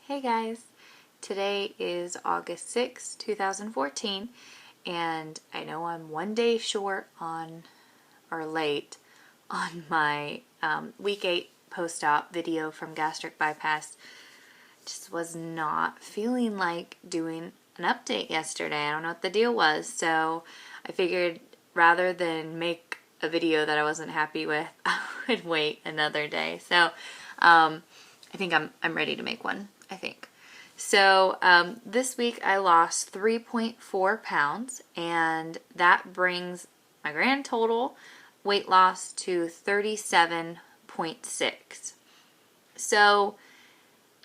Hey guys, today is August 6, 2014, and I know I'm one day short on, or late, on my week 8 post-op video from gastric bypass. Just was not feeling like doing an update yesterday. I don't know what the deal was, so I figured rather than make a video that I wasn't happy with, I would wait another day. So I think I'm ready to make one. I think. So this week I lost 3.4 pounds, and that brings my grand total weight loss to 37.6. So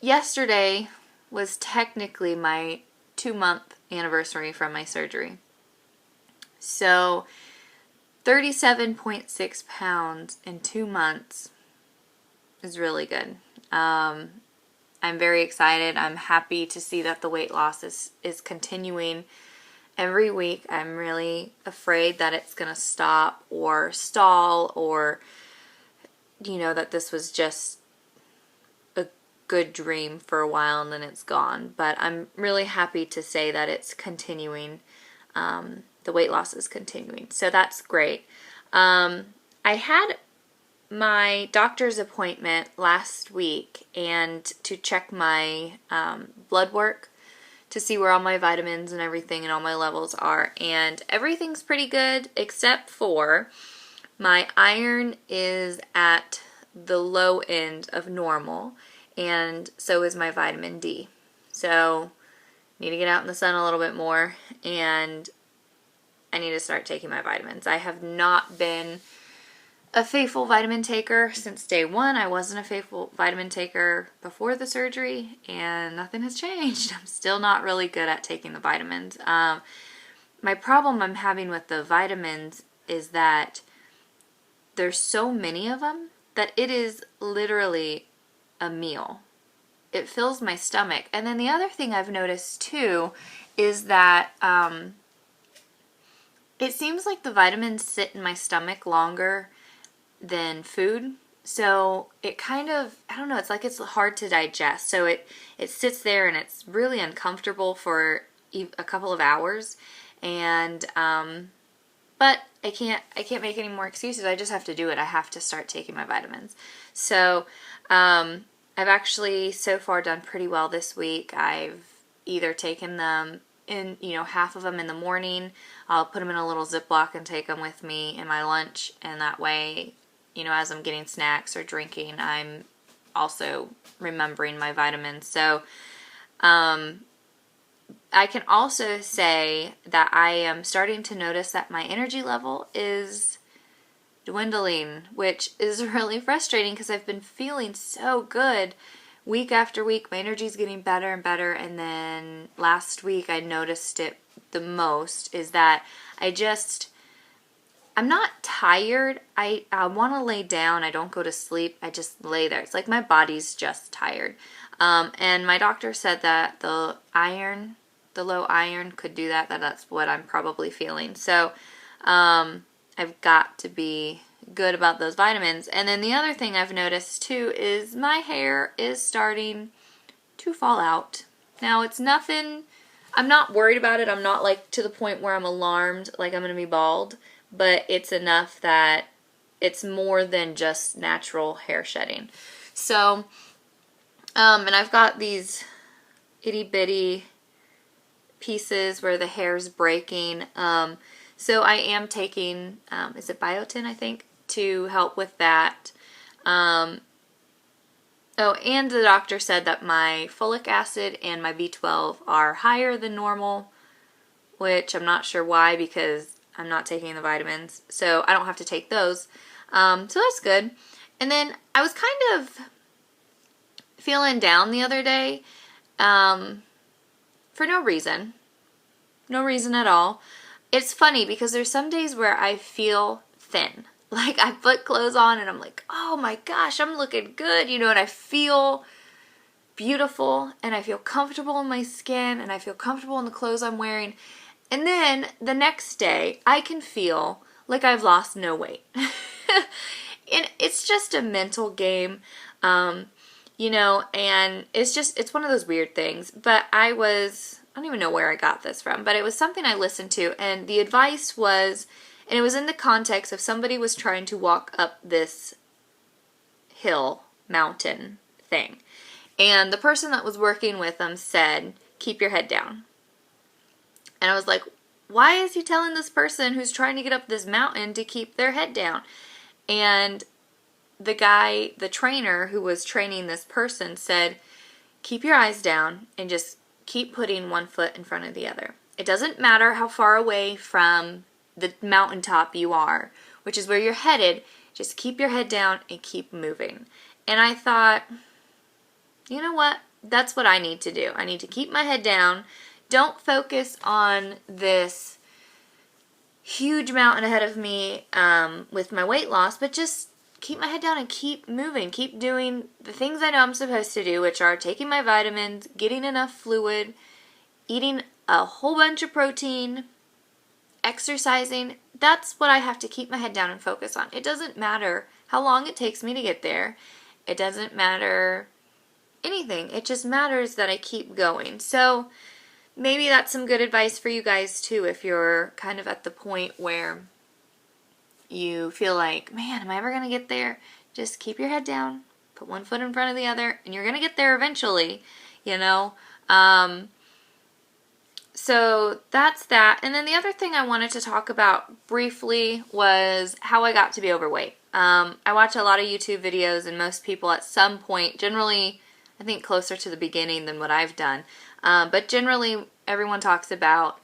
yesterday was technically my 2-month anniversary from my surgery. So 37.6 pounds in 2 months is really good. I'm very excited. I'm happy to see that the weight loss is continuing every week. I'm really afraid that it's going to stop or stall, or, that this was just a good dream for a while and then it's gone. But I'm really happy to say that it's continuing. The weight loss is continuing. So that's great. I had my doctor's appointment last week and to check my blood work to see where all my vitamins and everything and all my levels are, and everything's pretty good except for my iron is at the low end of normal, and so is my vitamin D. So I need to get out in the sun a little bit more, and I need to start taking my vitamins. I have not been a faithful vitamin taker since day one. I wasn't a faithful vitamin taker before the surgery, and nothing has changed. I'm still not really good at taking the vitamins. My problem I'm having with the vitamins is that there's so many of them that it is literally a meal. It fills my stomach. And then the other thing I've noticed too is that it seems like the vitamins sit in my stomach longer than food, so it kind of, I don't know, it's like it's hard to digest. So it sits there and it's really uncomfortable for a couple of hours, and but I can't make any more excuses. I just have to do it. I have to start taking my vitamins. So I've actually so far done pretty well this week. I've either taken them in, half of them in the morning. I'll put them in a little Ziploc and take them with me in my lunch, and that way, as I'm getting snacks or drinking, I'm also remembering my vitamins. So I can also say that I am starting to notice that my energy level is dwindling, which is really frustrating because I've been feeling so good week after week. My energy's getting better and better, and then last week I noticed it the most is that I'm not tired. I want to lay down. I don't go to sleep. I just lay there. It's like my body's just tired. And my doctor said that the low iron could do that. That's what I'm probably feeling. So I've got to be good about those vitamins. And then the other thing I've noticed too is my hair is starting to fall out. Now it's nothing, I'm not worried about it. I'm not like to the point where I'm alarmed like I'm going to be bald. But it's enough that it's more than just natural hair shedding. So, and I've got these itty bitty pieces where the hair's breaking. So I am taking, is it biotin, I think, to help with that. Oh, and the doctor said that my folic acid and my B12 are higher than normal, which I'm not sure why, because I'm not taking the vitamins, so I don't have to take those. So that's good. And then I was kind of feeling down the other day for no reason. No reason at all. It's funny because there's some days where I feel thin. Like I put clothes on and I'm like, oh my gosh, I'm looking good, and I feel beautiful and I feel comfortable in my skin and I feel comfortable in the clothes I'm wearing. And then the next day, I can feel like I've lost no weight. And it's just a mental game. and it's one of those weird things. But I don't even know where I got this from, but it was something I listened to, and the advice was, and it was in the context of somebody was trying to walk up this mountain thing. And the person that was working with them said, keep your head down. And I was like, why is he telling this person who's trying to get up this mountain to keep their head down? And the trainer who was training this person said, keep your eyes down and just keep putting one foot in front of the other. It doesn't matter how far away from the mountaintop you are, which is where you're headed, just keep your head down and keep moving. And I thought, you know what? That's what I need to do. I need to keep my head down. Don't focus on this huge mountain ahead of me with my weight loss, but just keep my head down and keep moving. Keep doing the things I know I'm supposed to do, which are taking my vitamins, getting enough fluid, eating a whole bunch of protein, exercising. That's what I have to keep my head down and focus on. It doesn't matter how long it takes me to get there. It doesn't matter anything. It just matters that I keep going. So maybe that's some good advice for you guys too, if you're kind of at the point where you feel like, man, am I ever going to get there? Just keep your head down, put one foot in front of the other, and you're going to get there eventually, So that's that. And then the other thing I wanted to talk about briefly was how I got to be overweight. I watch a lot of YouTube videos, and most people at some point, generally, I think closer to the beginning than what I've done, but generally everyone talks about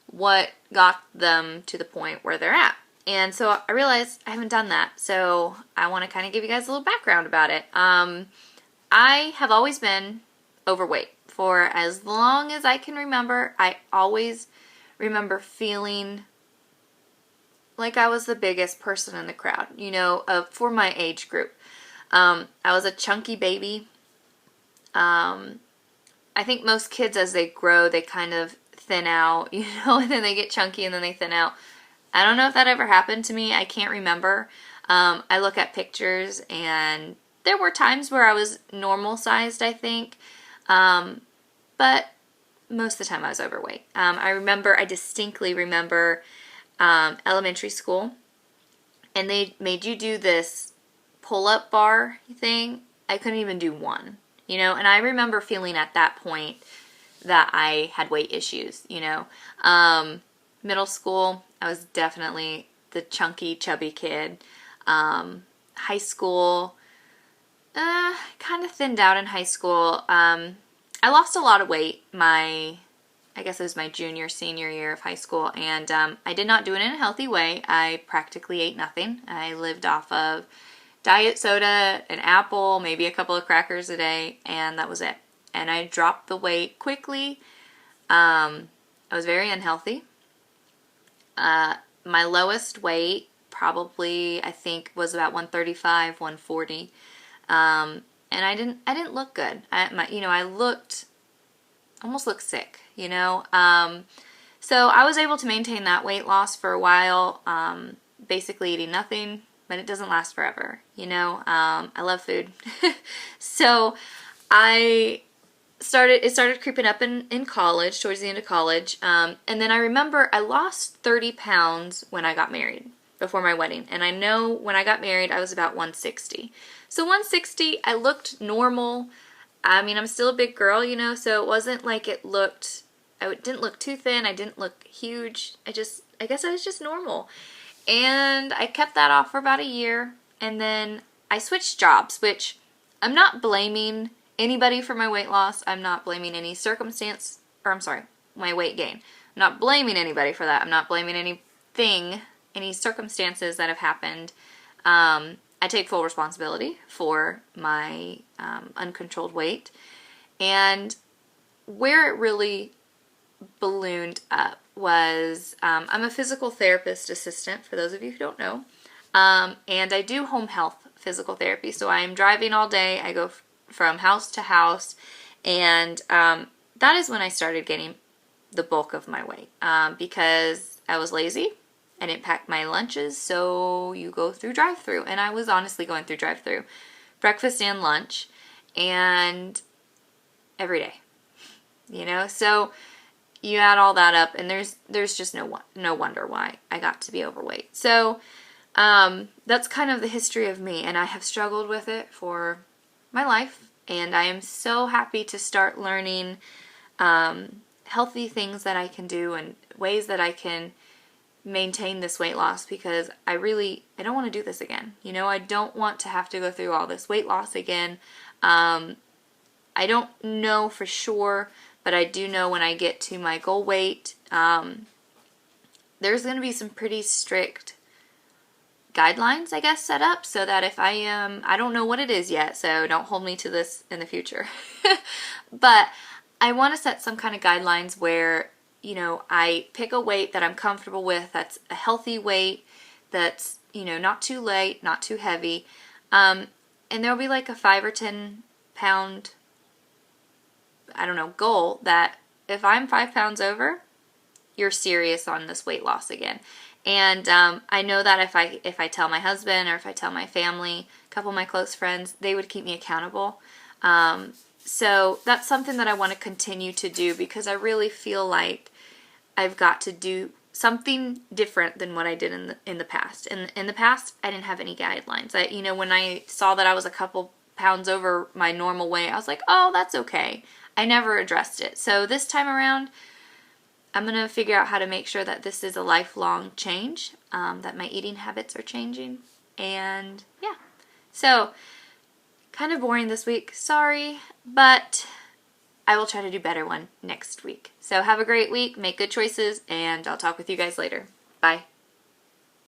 what got them to the point where they're at. And so I realized I haven't done that, so I want to kind of give you guys a little background about it. I have always been overweight. For as long as I can remember, I always remember feeling like I was the biggest person in the crowd, for my age group. I was a chunky baby. I think most kids, as they grow, they kind of thin out, and then they get chunky and then they thin out. I don't know if that ever happened to me. I can't remember. I look at pictures, and there were times where I was normal sized, I think. But most of the time I was overweight. I distinctly remember elementary school, and they made you do this pull-up bar thing. I couldn't even do one, and I remember feeling at that point that I had weight issues, Middle school, I was definitely the chunky, chubby kid. High school, kind of thinned out in high school. I lost a lot of weight I guess it was my junior, senior year of high school, and I did not do it in a healthy way. I practically ate nothing. I lived off of diet soda, an apple, maybe a couple of crackers a day, and that was it. And I dropped the weight quickly. I was very unhealthy. My lowest weight probably, I think, was about 135, 140. And I didn't look good. I almost looked sick, So I was able to maintain that weight loss for a while, basically eating nothing, but it doesn't last forever, I love food. So it started creeping up in college, towards the end of college. And then I remember I lost 30 pounds when I got married, before my wedding. And I know when I got married, I was about 160. So 160, I looked normal. I mean, I'm still a big girl, so it wasn't like I didn't look too thin. I didn't look huge. I guess I was just normal. And I kept that off for about a year. And then I switched jobs, which I'm not blaming anybody for my weight loss. I'm not blaming any circumstance, my weight gain. I'm not blaming anybody for that. I'm not blaming anything, any circumstances that have happened. I take full responsibility for my uncontrolled weight. And where it really ballooned up was, I'm a physical therapist assistant, for those of you who don't know. And I do home health physical therapy. So I'm driving all day. I go from house to house. And that is when I started getting the bulk of my weight, because I was lazy. I didn't pack my lunches, so you go through drive-thru. And I was honestly going through drive-thru, breakfast and lunch. and every day, so you add all that up, and there's just no wonder why I got to be overweight. So that's kind of the history of me, and I have struggled with it for my life, and I am so happy to start learning healthy things that I can do and ways that I can maintain this weight loss, because I don't want to do this again. I don't want to have to go through all this weight loss again. I don't know for sure, but I do know when I get to my goal weight, there's going to be some pretty strict guidelines, I guess, set up, so that if I don't know what it is yet, so don't hold me to this in the future, but I want to set some kind of guidelines where, I pick a weight that I'm comfortable with, that's a healthy weight, that's, not too light, not too heavy, and there'll be like a 5 or 10 pound, goal that if I'm 5 pounds over, you're serious on this weight loss again. And I know that if I tell my husband, or if I tell my family, a couple of my close friends, they would keep me accountable. So that's something that I want to continue to do, because I really feel like I've got to do something different than what I did in the past. In the past, I didn't have any guidelines. When I saw that I was a couple pounds over my normal weight, I was like, oh, that's okay. I never addressed it. So this time around, I'm going to figure out how to make sure that this is a lifelong change, that my eating habits are changing. And yeah, so kind of boring this week, sorry, but I will try to do better one next week. So have a great week, make good choices, and I'll talk with you guys later. Bye.